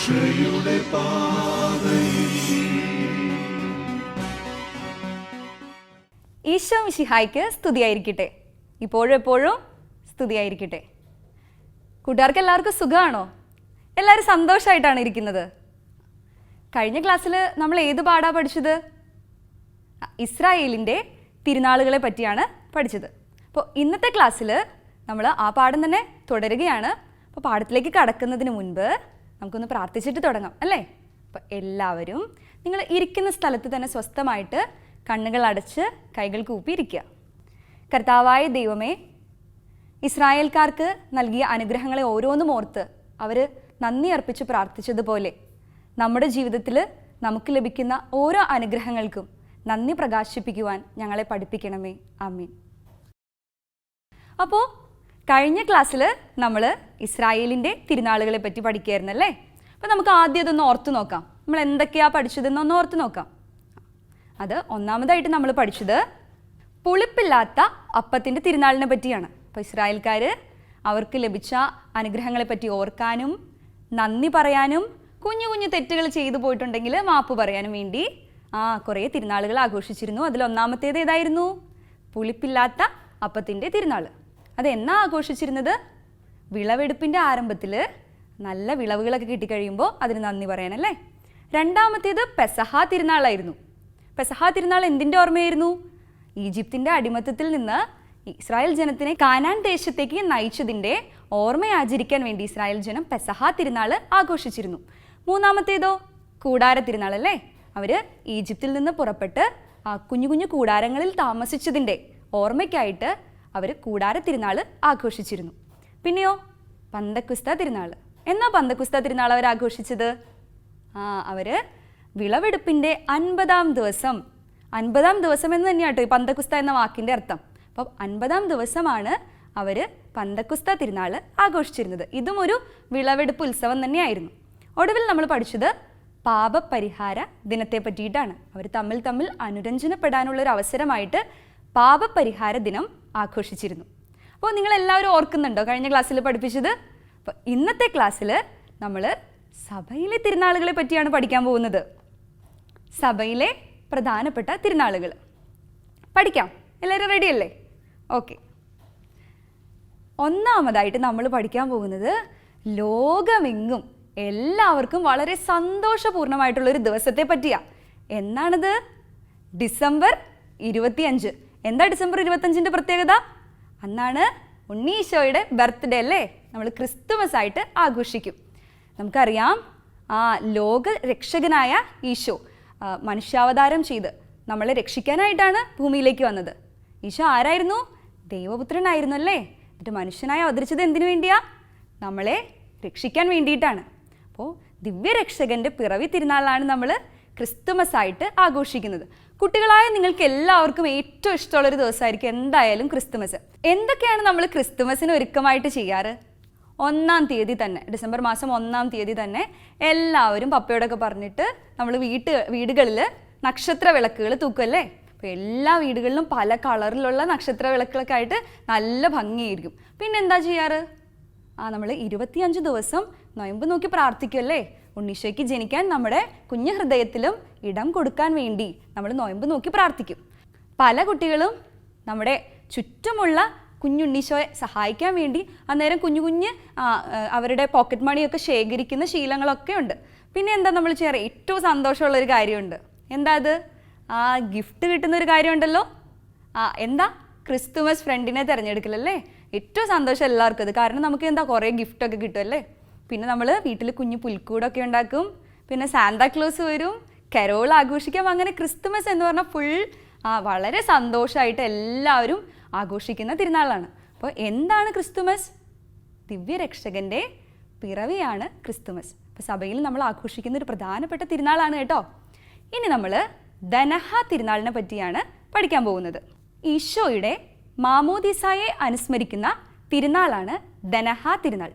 രക്ഷയുടെ പാതയിൽ. ഈശോ മിശിഹായ്ക്ക് സ്തുതിയായിരിക്കട്ടെ. ഇപ്പോഴും എപ്പോഴും സ്തുതിയായിരിക്കട്ടെ. കൂട്ടുകാർക്ക് എല്ലാവർക്കും സുഖമാണോ? എല്ലാവരും സന്തോഷമായിട്ടാണ് ഇരിക്കുന്നത്. കഴിഞ്ഞ ക്ലാസ്സിൽ നമ്മൾ ഏത് പാഠാ പഠിച്ചത്? ഇസ്രായേലിൻ്റെ തിരുനാളുകളെ പറ്റിയാണ് പഠിച്ചത്. അപ്പോൾ ഇന്നത്തെ ക്ലാസ്സിൽ നമ്മൾ ആ പാഠം തന്നെ തുടരുകയാണ്. അപ്പോൾ പാഠത്തിലേക്ക് കടക്കുന്നതിന് മുൻപ് നമുക്കൊന്ന് പ്രാർത്ഥിച്ചിട്ട് തുടങ്ങാം അല്ലേ? അപ്പോൾ എല്ലാവരും നിങ്ങൾ ഇരിക്കുന്ന സ്ഥലത്ത് തന്നെ സ്വസ്ഥമായിട്ട് കണ്ണുകൾ അടച്ച് കൈകൾ കൂപ്പിയിരിക്കുക. കർത്താവായ ദൈവമേ, ഇസ്രായേൽക്കാർക്ക് നൽകിയ അനുഗ്രഹങ്ങളെ ഓരോന്നും ഓർത്ത് അവർ നന്ദി അർപ്പിച്ച് പ്രാർത്ഥിച്ചതുപോലെ നമ്മുടെ ജീവിതത്തിൽ നമുക്ക് ലഭിക്കുന്ന ഓരോ അനുഗ്രഹങ്ങൾക്കും നന്ദി പ്രകാശിപ്പിക്കുവാൻ ഞങ്ങളെ പഠിപ്പിക്കണമേ. ആമീൻ. അപ്പോൾ കഴിഞ്ഞ ക്ലാസ്സിൽ നമ്മൾ ഇസ്രായേലിൻ്റെ തിരുനാളുകളെ പറ്റി പഠിക്കുകയായിരുന്നല്ലേ? അപ്പോൾ നമുക്ക് ആദ്യം ഇതൊന്ന് ഓർത്ത് നോക്കാം. നമ്മൾ എന്തൊക്കെയാണ് പഠിച്ചതെന്നൊന്ന് ഓർത്ത് നോക്കാം. അത് ഒന്നാമതായിട്ട് നമ്മൾ പഠിച്ചത് പുളിപ്പില്ലാത്ത അപ്പത്തിൻ്റെ തിരുനാളിനെ പറ്റിയാണ്. അപ്പോൾ ഇസ്രായേൽക്കാർ അവർക്ക് ലഭിച്ച അനുഗ്രഹങ്ങളെ പറ്റി ഓർക്കാനും നന്ദി പറയാനും കുഞ്ഞു കുഞ്ഞു തെറ്റുകൾ ചെയ്തു പോയിട്ടുണ്ടെങ്കിൽ മാപ്പ് പറയാനും വേണ്ടി കുറേ തിരുനാളുകൾ ആഘോഷിച്ചിരുന്നു. അതിലൊന്നാമത്തേത് ഏതായിരുന്നു? പുളിപ്പില്ലാത്ത അപ്പത്തിൻ്റെ തിരുനാൾ. അതെന്നാ ആഘോഷിച്ചിരുന്നത്? വിളവെടുപ്പിൻ്റെ ആരംഭത്തിൽ നല്ല വിളവുകളൊക്കെ കിട്ടിക്കഴിയുമ്പോൾ അതിന് നന്ദി പറയാനല്ലേ. രണ്ടാമത്തേത് പെസഹ തിരുനാളായിരുന്നു. പെസഹ തിരുനാൾ എന്തിൻ്റെ ഓർമ്മയായിരുന്നു? ഈജിപ്തിൻ്റെ അടിമത്തത്തിൽ നിന്ന് ഇസ്രായേൽ ജനത്തിനെ കാനാൻ ദേശത്തേക്ക് നയിച്ചതിൻ്റെ ഓർമ്മ ആചരിക്കാൻ വേണ്ടി ഇസ്രായേൽ ജനം പെസഹ തിരുനാൾ ആഘോഷിച്ചിരുന്നു. മൂന്നാമത്തേതോ കൂടാര തിരുനാൾ അല്ലേ? അവർ ഈജിപ്തിൽ നിന്ന് പുറപ്പെട്ട് കുഞ്ഞു കുഞ്ഞു കൂടാരങ്ങളിൽ താമസിച്ചതിൻ്റെ ഓർമ്മയ്ക്കായിട്ട് അവർ കൂടാര തിരുനാൾ ആഘോഷിച്ചിരുന്നു. പിന്നെയോ പന്തക്കുസ്ത തിരുനാൾ. എന്നാ പന്തക്കുസ്ത തിരുനാൾ അവർ ആഘോഷിച്ചത്? അവർ വിളവെടുപ്പിൻ്റെ 50-ാം ദിവസം. 50-ാം ദിവസം എന്ന് തന്നെയാട്ടോ ഈ പന്തക്കുസ്ത എന്ന വാക്കിൻ്റെ അർത്ഥം. അപ്പം 50-ാം ദിവസമാണ് അവർ പന്തക്കുസ്ത തിരുനാൾ ആഘോഷിച്ചിരുന്നത്. ഇതും ഒരു വിളവെടുപ്പ് ഉത്സവം തന്നെയായിരുന്നു. ഒടുവിൽ നമ്മൾ പഠിച്ചത് പാപപരിഹാര ദിനത്തെ പറ്റിയിട്ടാണ്. അവർ തമ്മിൽ അനുരഞ്ജനപ്പെടാനുള്ളൊരു അവസരമായിട്ട് പാപപരിഹാര ദിനം ആഘോഷിച്ചിരുന്നു. അപ്പോൾ നിങ്ങളെല്ലാവരും ഓർക്കുന്നുണ്ടോ കഴിഞ്ഞ ക്ലാസ്സിൽ പഠിപ്പിച്ചത്? അപ്പോൾ ഇന്നത്തെ ക്ലാസ്സിൽ നമ്മൾ സഭയിലെ തിരുനാളുകളെ പറ്റിയാണ് പഠിക്കാൻ പോകുന്നത്. സഭയിലെ പ്രധാനപ്പെട്ട തിരുനാളുകൾ പഠിക്കാം. എല്ലാവരും റെഡിയല്ലേ? ഓക്കെ. ഒന്നാമതായിട്ട് നമ്മൾ പഠിക്കാൻ പോകുന്നത് ലോകമെങ്ങും എല്ലാവർക്കും വളരെ സന്തോഷപൂർണ്ണമായിട്ടുള്ളൊരു ദിവസത്തെ പറ്റിയാണ്. എന്നാണിത്? ഡിസംബർ 25. എന്താ ഡിസംബർ 25-ൻ്റെ പ്രത്യേകത? അന്നാണ് ഉണ്ണീശോയുടെ ബർത്ത്ഡേ അല്ലേ? നമ്മൾ ക്രിസ്തുമസ് ആയിട്ട് ആഘോഷിക്കും. നമുക്കറിയാം, ലോക രക്ഷകനായ ഈശോ മനുഷ്യാവതാരം ചെയ്ത് നമ്മളെ രക്ഷിക്കാനായിട്ടാണ് ഭൂമിയിലേക്ക് വന്നത്. ഈശോ ആരായിരുന്നു? ദൈവപുത്രനായിരുന്നു അല്ലേ? എന്നിട്ട് മനുഷ്യനായി അവതരിച്ചത് എന്തിനു വേണ്ടിയാ? നമ്മളെ രക്ഷിക്കാൻ വേണ്ടിയിട്ടാണ്. അപ്പോൾ ദിവ്യരക്ഷകൻ്റെ പിറവി തിരുനാളാണ് നമ്മൾ ക്രിസ്തുമസ് ആയിട്ട് ആഘോഷിക്കുന്നത്. കുട്ടികളായ നിങ്ങൾക്ക് എല്ലാവർക്കും ഏറ്റവും ഇഷ്ടമുള്ളൊരു ദിവസമായിരിക്കും എന്തായാലും ക്രിസ്തുമസ്. എന്തൊക്കെയാണ് നമ്മൾ ക്രിസ്തുമസിന് ഒരുക്കമായിട്ട് ചെയ്യാറ്? 1-ാം തീയതി തന്നെ, ഡിസംബർ മാസം 1-ാം തീയതി തന്നെ എല്ലാവരും പപ്പയോടൊക്കെ പറഞ്ഞിട്ട് നമ്മൾ വീടുകളിൽ നക്ഷത്ര വിളക്കുകൾ തൂക്കുമല്ലേ? അപ്പോൾ എല്ലാ വീടുകളിലും പല കളറിലുള്ള നക്ഷത്ര വിളക്കുകളൊക്കെ ആയിട്ട് നല്ല ഭംഗിയായിരിക്കും. പിന്നെ എന്താ ചെയ്യാറ്? നമ്മൾ 25 ദിവസം നൊയമ്പ് നോക്കി പ്രാർത്ഥിക്കുമല്ലേ? ഉണ്ണീശോയ്ക്ക് ജനിക്കാൻ നമ്മുടെ കുഞ്ഞു ഹൃദയത്തിലും ഇടം കൊടുക്കാൻ വേണ്ടി നമ്മൾ നൊയമ്പ് നോക്കി പ്രാർത്ഥിക്കും. പല കുട്ടികളും നമ്മുടെ ചുറ്റുമുള്ള കുഞ്ഞുണ്ണീശോയെ സഹായിക്കാൻ വേണ്ടി അന്നേരം കുഞ്ഞു അവരുടെ പോക്കറ്റ് മണിയൊക്കെ ശേഖരിക്കുന്ന ശീലങ്ങളൊക്കെ ഉണ്ട്. പിന്നെ എന്താ നമ്മൾ ചെയ്യാറ്? ഏറ്റവും സന്തോഷമുള്ളൊരു കാര്യമുണ്ട്. എന്താ അത്? ഗിഫ്റ്റ് കിട്ടുന്നൊരു കാര്യമുണ്ടല്ലോ. എന്താ? ക്രിസ്തുമസ് ഫ്രണ്ടിനെ തിരഞ്ഞെടുക്കലല്ലേ? ഏറ്റവും സന്തോഷം എല്ലാവർക്കും അത്. കാരണം നമുക്ക് എന്താ കുറേ ഗിഫ്റ്റൊക്കെ കിട്ടുമല്ലേ? പിന്നെ നമ്മൾ വീട്ടിൽ കുഞ്ഞു പുൽക്കൂടൊക്കെ ഉണ്ടാക്കും. പിന്നെ സാന്താക്ലോസ് വരും, കരോൾ ആഘോഷിക്കാം. അങ്ങനെ ക്രിസ്തുമസ് എന്ന് പറഞ്ഞാൽ വളരെ സന്തോഷമായിട്ട് എല്ലാവരും ആഘോഷിക്കുന്ന തിരുനാളാണ്. അപ്പോൾ എന്താണ് ക്രിസ്തുമസ്? ദിവ്യരക്ഷകൻ്റെ പിറവിയാണ് ക്രിസ്തുമസ്. അപ്പോൾ സഭയിൽ നമ്മൾ ആഘോഷിക്കുന്ന ഒരു പ്രധാനപ്പെട്ട തിരുനാളാണ് കേട്ടോ. ഇനി നമ്മൾ ദനഹ തിരുനാളിനെ പറ്റിയാണ് പഠിക്കാൻ പോകുന്നത്. ഈശോയുടെ മാമോദീസായെ അനുസ്മരിക്കുന്ന തിരുനാളാണ് ദനഹ തിരുനാൾ.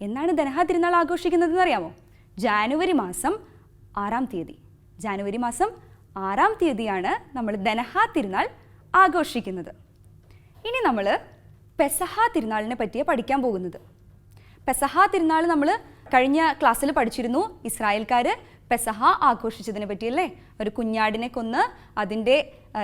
എന്നാണ് ദനഹ തിരുനാൾ ആഘോഷിക്കുന്നതെന്ന് അറിയാമോ? ജാനുവരി മാസം 6-ാം തീയതി. ജാനുവരി മാസം 6-ാം തീയതിയാണ് നമ്മൾ ദനഹ തിരുനാൾ ആഘോഷിക്കുന്നത്. ഇനി നമ്മൾ പെസഹ തിരുനാളിനെ പറ്റിയാണ് പഠിക്കാൻ പോകുന്നത്. പെസഹ തിരുനാൾ നമ്മൾ കഴിഞ്ഞ ക്ലാസ്സിൽ പഠിച്ചിരുന്നു ഇസ്രായേൽക്കാർ പെസഹ ആഘോഷിച്ചതിനെ പറ്റിയല്ലേ. ഒരു കുഞ്ഞാടിനെ കൊന്ന് അതിൻ്റെ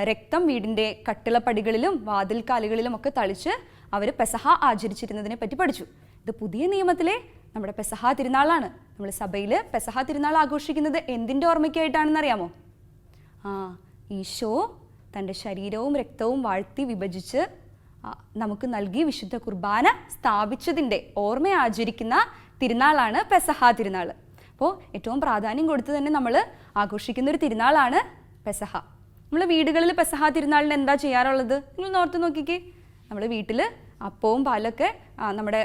രക്തം വീടിൻ്റെ കട്ടിളപ്പടികളിലും വാതിൽക്കാലുകളിലും ഒക്കെ തളിച്ച് അവർ പെസഹ ആചരിച്ചിരുന്നതിനെ പറ്റി പഠിച്ചു. ഇത് പുതിയ നിയമത്തിലെ നമ്മുടെ പെസഹ തിരുനാളാണ്. നമ്മൾ സഭയിൽ പെസഹ തിരുനാൾ ആഘോഷിക്കുന്നത് എന്തിൻ്റെ ഓർമ്മയ്ക്കായിട്ടാണെന്ന് അറിയാമോ? ഈശോ തൻ്റെ ശരീരവും രക്തവും വാഴ്ത്തി വിഭജിച്ച് നമുക്ക് നൽകി വിശുദ്ധ കുർബാന സ്ഥാപിച്ചതിൻ്റെ ഓർമ്മ ആചരിക്കുന്ന തിരുനാളാണ് പെസഹ തിരുനാൾ. അപ്പോൾ ഏറ്റവും പ്രാധാന്യം കൊടുത്ത് തന്നെ നമ്മൾ ആഘോഷിക്കുന്ന ഒരു തിരുനാളാണ് പെസഹ. നമ്മൾ വീടുകളിൽ പെസഹ തിരുനാളിന് എന്താ ചെയ്യാറുള്ളത്? നിങ്ങൾ ഓർത്ത് നോക്കിക്കേ. നമ്മൾ വീട്ടിൽ അപ്പവും പാലൊക്കെ നമ്മുടെ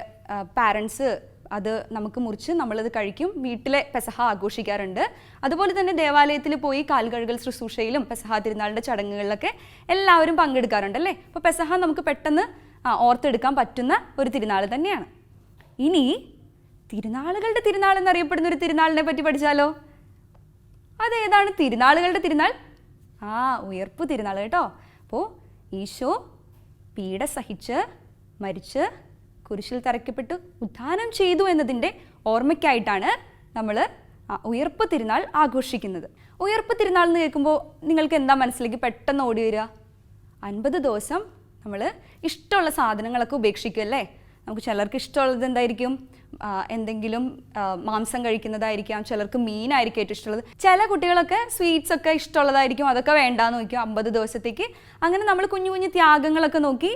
പാരൻസ് അത് നമുക്ക് മുറിച്ച് നമ്മളത് കഴിക്കും. വീട്ടിലെ പെസഹ ആഘോഷിക്കാറുണ്ട്. അതുപോലെ തന്നെ ദേവാലയത്തിൽ പോയി കാൽകഴുകൽ ശുശ്രൂഷയിലും പെസഹ തിരുനാളിൻ്റെ ചടങ്ങുകളിലൊക്കെ എല്ലാവരും പങ്കെടുക്കാറുണ്ട് അല്ലേ. അപ്പോൾ പെസഹ നമുക്ക് പെട്ടെന്ന് ഓർത്തെടുക്കാൻ പറ്റുന്ന ഒരു തിരുനാൾ തന്നെയാണ്. ഇനി തിരുനാളുകളുടെ തിരുനാൾ എന്നറിയപ്പെടുന്ന ഒരു തിരുനാളിനെ പറ്റി പഠിച്ചാലോ? അതേതാണ് തിരുനാളുകളുടെ തിരുനാൾ? ഉയർപ്പ് തിരുനാൾ കേട്ടോ. അപ്പോൾ ഈശോ പീഡ സഹിച്ച് മരിച്ച് കുരിശിൽ തറയ്ക്കപ്പെട്ടു ഉത്ഥാനം ചെയ്തു എന്നതിൻ്റെ ഓർമ്മയ്ക്കായിട്ടാണ് നമ്മൾ ഉയർപ്പ് തിരുനാൾ ആഘോഷിക്കുന്നത്. ഉയർപ്പ് തിരുനാൾ എന്ന് കേൾക്കുമ്പോൾ നിങ്ങൾക്ക് എന്താ മനസ്സിലേക്ക് പെട്ടെന്ന് ഓടി വരിക? 50 ദിവസം നമ്മൾ ഇഷ്ടമുള്ള സാധനങ്ങളൊക്കെ ഉപേക്ഷിക്കും അല്ലേ. നമുക്ക് ചിലർക്ക് ഇഷ്ടമുള്ളത് എന്തായിരിക്കും? എന്തെങ്കിലും മാംസം കഴിക്കുന്നതായിരിക്കാം, ചിലർക്ക് മീനായിരിക്കും ഏറ്റവും ഇഷ്ടമുള്ളത്. ചില കുട്ടികളൊക്കെ സ്വീറ്റ്സ് ഒക്കെ ഇഷ്ടമുള്ളതായിരിക്കും, അതൊക്കെ വേണ്ടാന്ന് നോക്കും 50 ദിവസത്തേക്ക്. അങ്ങനെ നമ്മൾ കുഞ്ഞു കുഞ്ഞു ത്യാഗങ്ങളൊക്കെ നോക്കി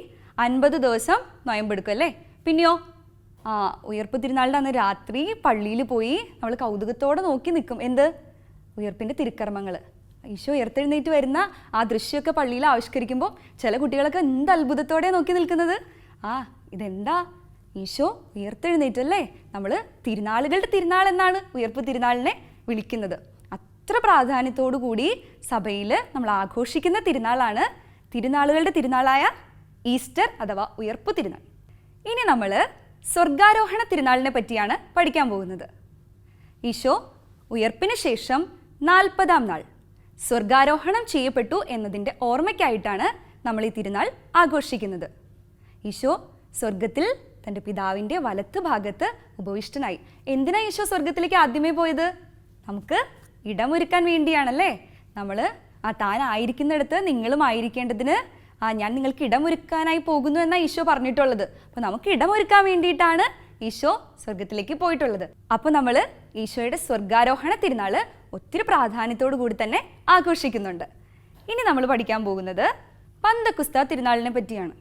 50 ദിവസം നൊയമ്പെടുക്കും അല്ലേ. പിന്നെയോ ഉയർപ്പ് തിരുനാളിൻ്റെ അന്ന് രാത്രി പള്ളിയിൽ പോയി നമ്മൾ കൗതുകത്തോടെ നോക്കി നിൽക്കും. എന്ത്? ഉയർപ്പിൻ്റെ തിരുക്കർമ്മങ്ങൾ. ഈശോ ഉയർത്തെഴുന്നേറ്റ് വരുന്ന ആ ദൃശ്യമൊക്കെ പള്ളിയിൽ ആവിഷ്കരിക്കുമ്പോൾ ചില കുട്ടികളൊക്കെ എന്ത് അത്ഭുതത്തോടെ നോക്കി നിൽക്കുന്നത്. ഇതെന്താ? ഈശോ ഉയർത്തെഴുന്നേറ്റല്ലേ. നമ്മൾ തിരുനാളുകളുടെ തിരുനാൾ എന്നാണ് ഉയർപ്പ് തിരുനാളിനെ വിളിക്കുന്നത്. അത്ര പ്രാധാന്യത്തോടു കൂടി സഭയിൽ നമ്മൾ ആഘോഷിക്കുന്ന തിരുനാളാണ് തിരുനാളുകളുടെ തിരുനാളായ ഈസ്റ്റർ അഥവാ ഉയർപ്പ് തിരുനാൾ. ഇനി നമ്മൾ സ്വർഗാരോഹണ തിരുനാളിനെ പറ്റിയാണ് പഠിക്കാൻ പോകുന്നത്. ഈശോ ഉയർപ്പിന് ശേഷം 40-ാം നാൾ സ്വർഗാരോഹണം ചെയ്യപ്പെട്ടു എന്നതിൻ്റെ ഓർമ്മയ്ക്കായിട്ടാണ് നമ്മൾ ഈ തിരുനാൾ ആഘോഷിക്കുന്നത്. ഈശോ സ്വർഗത്തിൽ തൻ്റെ പിതാവിൻ്റെ വലത്ത് ഭാഗത്ത് ഉപവിഷ്ടനായി. എന്തിനാ ഈശോ സ്വർഗത്തിലേക്ക് ആദ്യമേ പോയത്? നമുക്ക് ഇടമൊരുക്കാൻ വേണ്ടിയാണല്ലേ. നമ്മൾ താൻ ആയിരിക്കുന്നിടത്ത് നിങ്ങളും ആയിരിക്കേണ്ടതിന് ഞാൻ നിങ്ങൾക്ക് ഇടമൊരുക്കാനായി പോകുന്നു എന്നാണ് ഈശോ പറഞ്ഞിട്ടുള്ളത്. അപ്പോൾ നമുക്ക് ഇടമൊരുക്കാൻ വേണ്ടിയിട്ടാണ് ഈശോ സ്വർഗത്തിലേക്ക് പോയിട്ടുള്ളത്. അപ്പോൾ നമ്മൾ ഈശോയുടെ സ്വർഗാരോഹണ തിരുനാൾ ഒത്തിരി പ്രാധാന്യത്തോടു കൂടി തന്നെ ആഘോഷിക്കുന്നുണ്ട്. ഇനി നമ്മൾ പഠിക്കാൻ പോകുന്നത് പന്തക്കുസ്ത തിരുനാളിനെ പറ്റിയാണ്.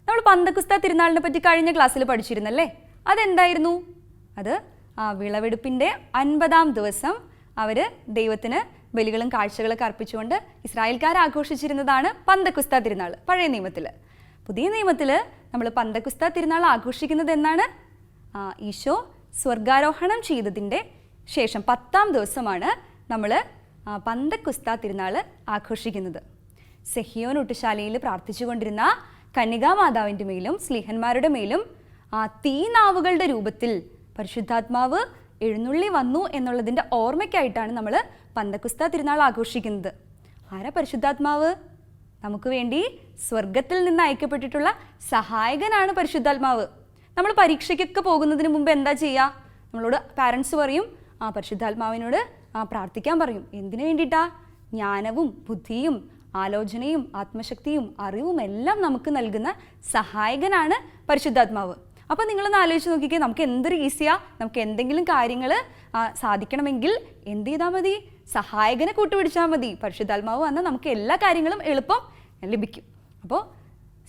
നമ്മൾ പന്തക്കുസ്ത തിരുനാളിനെ പറ്റി കഴിഞ്ഞ ക്ലാസ്സിൽ പഠിച്ചിരുന്നല്ലേ. അതെന്തായിരുന്നു? അത് വിളവെടുപ്പിൻ്റെ 50-ാം ദിവസം അവർ ദൈവത്തിന് ബലികളും കാഴ്ചകളൊക്കെ അർപ്പിച്ചുകൊണ്ട് ഇസ്രായേൽക്കാർ ആഘോഷിച്ചിരുന്നതാണ് പന്തക്കുസ്ത തിരുനാൾ പഴയ നിയമത്തിൽ. പുതിയ നിയമത്തിൽ നമ്മൾ പന്തക്കുസ്ത തിരുനാൾ ആഘോഷിക്കുന്നത് എന്നാണ്? ഈശോ സ്വർഗാരോഹണം ചെയ്തതിൻ്റെ ശേഷം 10-ാം ദിവസമാണ് നമ്മൾ പന്തക്കുസ്ത തിരുനാൾ ആഘോഷിക്കുന്നത്. സെഹിയോൻ ഒട്ടുശാലയിൽ പ്രാർത്ഥിച്ചുകൊണ്ടിരുന്ന കന്യകാമാതാവിൻ്റെ മേലും സ്ലീഹന്മാരുടെ മേലും തീനാവുകളുടെ രൂപത്തിൽ പരിശുദ്ധാത്മാവ് എഴുന്നള്ളി വന്നു എന്നുള്ളതിൻ്റെ ഓർമ്മയ്ക്കായിട്ടാണ് നമ്മൾ പന്തക്കുസ്ത തിരുനാൾ ആഘോഷിക്കുന്നത്. ആരാ പരിശുദ്ധാത്മാവ്? നമുക്ക് വേണ്ടി സ്വർഗത്തിൽ നിന്ന് അയക്കപ്പെട്ടിട്ടുള്ള സഹായകനാണ് പരിശുദ്ധാത്മാവ്. നമ്മൾ പരീക്ഷയ്ക്കൊക്കെ പോകുന്നതിന് മുമ്പ് എന്താ ചെയ്യുക? നമ്മളോട് പാരൻസ് പറയും പരിശുദ്ധാത്മാവിനോട് പ്രാർത്ഥിക്കാൻ പറയും. എന്തിനു വേണ്ടിയിട്ടാ? ജ്ഞാനവും ബുദ്ധിയും ആലോചനയും ആത്മശക്തിയും അറിവും എല്ലാം നമുക്ക് നൽകുന്ന സഹായകനാണ് പരിശുദ്ധാത്മാവ്. അപ്പോൾ നിങ്ങളൊന്ന് ആലോചിച്ച് നോക്കിക്കേ, നമുക്ക് എന്തൊരു ഈസിയാണ്. നമുക്ക് എന്തെങ്കിലും കാര്യങ്ങൾ സാധിക്കണമെങ്കിൽ എന്ത് ചെയ്താൽ മതി? സഹായകനെ കൂട്ടുപിടിച്ചാൽ മതി. പരിശുദ്ധാത്മാവ് വന്നാൽ നമുക്ക് എല്ലാ കാര്യങ്ങളും എളുപ്പം ലഭിക്കും. അപ്പോൾ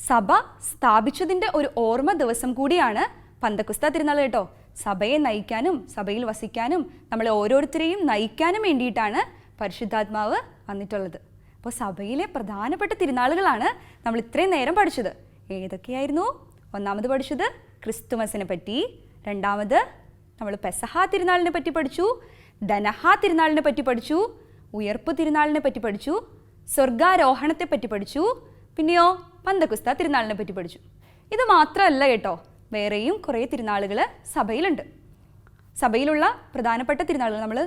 സഭ സ്ഥാപിച്ചതിൻ്റെ ഒരു ഓർമ്മ ദിവസം കൂടിയാണ് പന്തക്കുസ്ത തിരുനാൾ കേട്ടോ. സഭയെ നയിക്കാനും സഭയിൽ വസിക്കാനും നമ്മളെ ഓരോരുത്തരെയും നയിക്കാനും വേണ്ടിയിട്ടാണ് പരിശുദ്ധാത്മാവ് വന്നിട്ടുള്ളത്. അപ്പോൾ സഭയിലെ പ്രധാനപ്പെട്ട തിരുനാളുകളാണ് നമ്മൾ ഇത്രയും നേരം പഠിച്ചത്. ഏതൊക്കെയായിരുന്നു? ഒന്നാമത് പഠിച്ചത് ക്രിസ്തുമസിനെ പറ്റി, രണ്ടാമത് നമ്മൾ പെസഹ തിരുനാളിനെ പറ്റി പഠിച്ചു, ദനഹ തിരുനാളിനെ പറ്റി പഠിച്ചു, ഉയർപ്പ് തിരുനാളിനെ പറ്റി പഠിച്ചു, സ്വർഗാരോഹണത്തെ പറ്റി പഠിച്ചു, പിന്നെയോ പന്തക്കുസ്ത തിരുനാളിനെ പറ്റി പഠിച്ചു. ഇത് മാത്രമല്ല കേട്ടോ, വേറെയും കുറേ തിരുനാളുകൾ സഭയിലുണ്ട്. സഭയിലുള്ള പ്രധാനപ്പെട്ട തിരുനാളുകൾ നമ്മൾ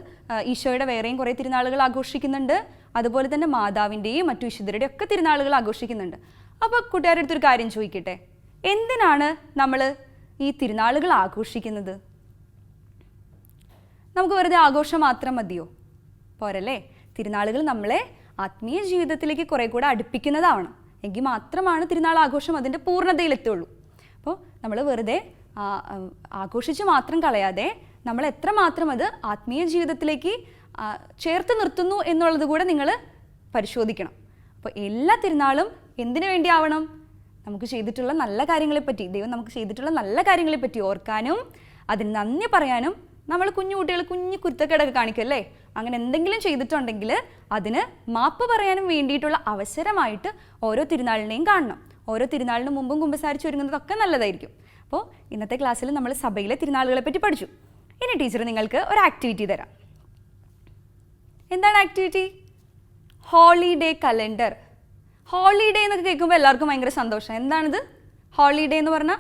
ഈശോയുടെ വേറെയും കുറേ തിരുനാളുകൾ ആഘോഷിക്കുന്നുണ്ട്. അതുപോലെ തന്നെ മാതാവിൻ്റെയും മറ്റു വിശുദ്ധരുടെയും ഒക്കെ തിരുനാളുകൾ ആഘോഷിക്കുന്നുണ്ട്. അപ്പോൾ കൂട്ടുകാരുടെ അടുത്തൊരു കാര്യം ചോദിക്കട്ടെ, എന്തിനാണ് നമ്മൾ ഈ തിരുനാളുകൾ ആഘോഷിക്കുന്നത്? നമുക്ക് വെറുതെ ആഘോഷം മാത്രം മതിയോ? പോരല്ലേ? തിരുനാളുകൾ നമ്മളെ ആത്മീയ ജീവിതത്തിലേക്ക് കുറേ കൂടെ അടുപ്പിക്കുന്നതാവണം. എങ്കിൽ മാത്രമാണ് തിരുനാൾ ആഘോഷം അതിൻ്റെ പൂർണ്ണതയിലെത്തുള്ളൂ. അപ്പോൾ നമ്മൾ വെറുതെ ആഘോഷിച്ച് മാത്രം കളയാതെ നമ്മൾ എത്രമാത്രം അത് ആത്മീയ ജീവിതത്തിലേക്ക് ചേർത്ത് നിർത്തുന്നു എന്നുള്ളത് കൂടെ നിങ്ങൾ പരിശോധിക്കണം. അപ്പോൾ എല്ലാ തിരുനാളും എന്തിനു വേണ്ടി ആവണം? നമുക്ക് ചെയ്തിട്ടുള്ള നല്ല കാര്യങ്ങളെപ്പറ്റി, ദൈവം നമുക്ക് ചെയ്തിട്ടുള്ള നല്ല കാര്യങ്ങളെപ്പറ്റി ഓർക്കാനും അതിന് നന്ദി പറയാനും. നമ്മൾ കുഞ്ഞു കുട്ടികൾ കുഞ്ഞു കുരുത്തക്കേടൊക്കെ കാണിക്കുമല്ലേ? അങ്ങനെ എന്തെങ്കിലും ചെയ്തിട്ടുണ്ടെങ്കിൽ അതിന് മാപ്പ് പറയാനും വേണ്ടിയിട്ടുള്ള അവസരമായിട്ട് ഓരോ തിരുനാളിനെയും കാണണം. ഓരോ തിരുനാളിന് മുമ്പും കുമ്പസാരിച്ച് ഒരുങ്ങുന്നതൊക്കെ നല്ലതായിരിക്കും. അപ്പോൾ ഇന്നത്തെ ക്ലാസ്സിൽ നമ്മൾ സഭയിലെ തിരുനാളുകളെ പറ്റി പഠിച്ചു. ഇനി ടീച്ചർ നിങ്ങൾക്ക് ഒരു ആക്ടിവിറ്റി തരാം. എന്താണ് ആക്ടിവിറ്റി? Holiday calendar. ഹോളിഡേ എന്നൊക്കെ കേൾക്കുമ്പോൾ എല്ലാവർക്കും ഭയങ്കര സന്തോഷം. എന്താണിത്? ഹോളിഡേ എന്ന് പറഞ്ഞാൽ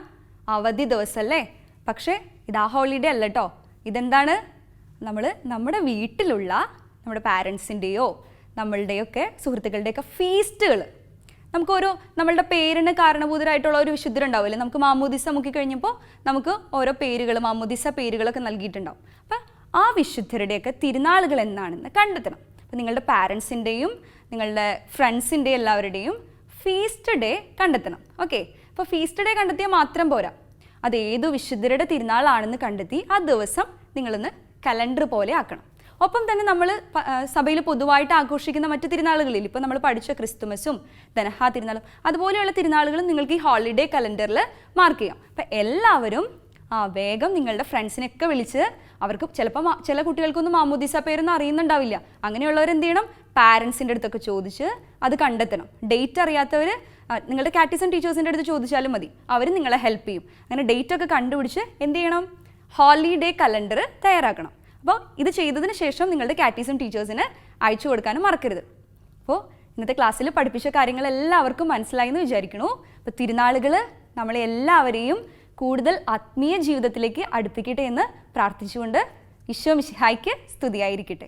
അവധി ദിവസം അല്ലേ? പക്ഷേ ഇതാ ഹോളിഡേ അല്ല കേട്ടോ. ഇതെന്താണ്? നമ്മൾ നമ്മുടെ വീട്ടിലുള്ള നമ്മുടെ പാരൻസിൻ്റെയോ നമ്മളുടെയൊക്കെ സുഹൃത്തുക്കളുടെയൊക്കെ ഫീസ്റ്റുകൾ, നമുക്കോരോ നമ്മളുടെ പേരിന് കാരണഭൂതരായിട്ടുള്ള ഒരു വിശുദ്ധരുണ്ടാവില്ലേ? നമുക്ക് മാമോദിസ മുക്കി കഴിഞ്ഞപ്പോൾ നമുക്ക് ഓരോ പേരുകൾ, മാമോദിസ പേരുകളൊക്കെ നൽകിയിട്ടുണ്ടാവും. അപ്പം ആ വിശുദ്ധരുടെയൊക്കെ തിരുനാളുകൾ എന്നാണെന്ന് കണ്ടെത്തണം. അപ്പം നിങ്ങളുടെ പാരൻസിൻ്റെയും നിങ്ങളുടെ ഫ്രണ്ട്സിൻ്റെയും എല്ലാവരുടെയും ഫീസ്റ്റ് ഡേ കണ്ടെത്തണം. ഓക്കെ, അപ്പോൾ ഫീസ്റ്റ് ഡേ കണ്ടെത്തിയാൽ മാത്രം പോരാ, അത് ഏതു വിശുദ്ധരുടെ തിരുനാളാണെന്ന് കണ്ടെത്തി ആ ദിവസം നിങ്ങളൊന്ന് കലണ്ടർ പോലെ ആക്കണം. ഒപ്പം തന്നെ നമ്മൾ സഭയിൽ പൊതുവായിട്ട് ആഘോഷിക്കുന്ന മറ്റു തിരുനാളുകളിൽ ഇപ്പോൾ നമ്മൾ പഠിച്ച ക്രിസ്തുമസും ദനഹാ തിരുനാളും അതുപോലെയുള്ള തിരുനാളുകളും നിങ്ങൾക്ക് ഈ ഹോളിഡേ കലണ്ടറിൽ മാർക്ക് ചെയ്യാം. അപ്പം എല്ലാവരും വേഗം നിങ്ങളുടെ ഫ്രണ്ട്സിനെയൊക്കെ വിളിച്ച്, അവർക്ക് ചിലപ്പോൾ ചില കുട്ടികൾക്കൊന്നും മാമോദിസ പേരൊന്നും അറിയുന്നുണ്ടാവില്ല. അങ്ങനെയുള്ളവർ എന്ത് ചെയ്യണം? പാരൻസിൻ്റെ അടുത്തൊക്കെ ചോദിച്ച് അത് കണ്ടെത്തണം. ഡേറ്റ് അറിയാത്തവർ നിങ്ങളുടെ കാറ്റിസം ടീച്ചേഴ്സിൻ്റെ അടുത്ത് ചോദിച്ചാലും മതി, അവർ നിങ്ങളെ ഹെൽപ്പ് ചെയ്യും. അങ്ങനെ ഡേറ്റ് ഒക്കെ കണ്ടുപിടിച്ച് എന്ത് ചെയ്യണം? ഹോളിഡേ കലണ്ടർ തയ്യാറാക്കണം. അപ്പോൾ ഇത് ചെയ്തതിന് ശേഷം നിങ്ങളുടെ കാറ്റിസം ടീച്ചേഴ്സിന് അയച്ചു കൊടുക്കാനും മറക്കരുത്. അപ്പോൾ ഇന്നത്തെ ക്ലാസ്സിൽ പഠിപ്പിച്ച കാര്യങ്ങൾ എല്ലാവർക്കും മനസ്സിലായി എന്ന് വിചാരിക്കണു. അപ്പോൾ തിരുനാളുകൾ നമ്മളെ എല്ലാവരെയും കൂടുതൽ ആത്മീയ ജീവിതത്തിലേക്ക് അടുപ്പിക്കട്ടെ എന്ന് പ്രാർത്ഥിച്ചുകൊണ്ട് ഈശോ മിശിഹായ്ക്ക് സ്തുതിയായിരിക്കട്ടെ.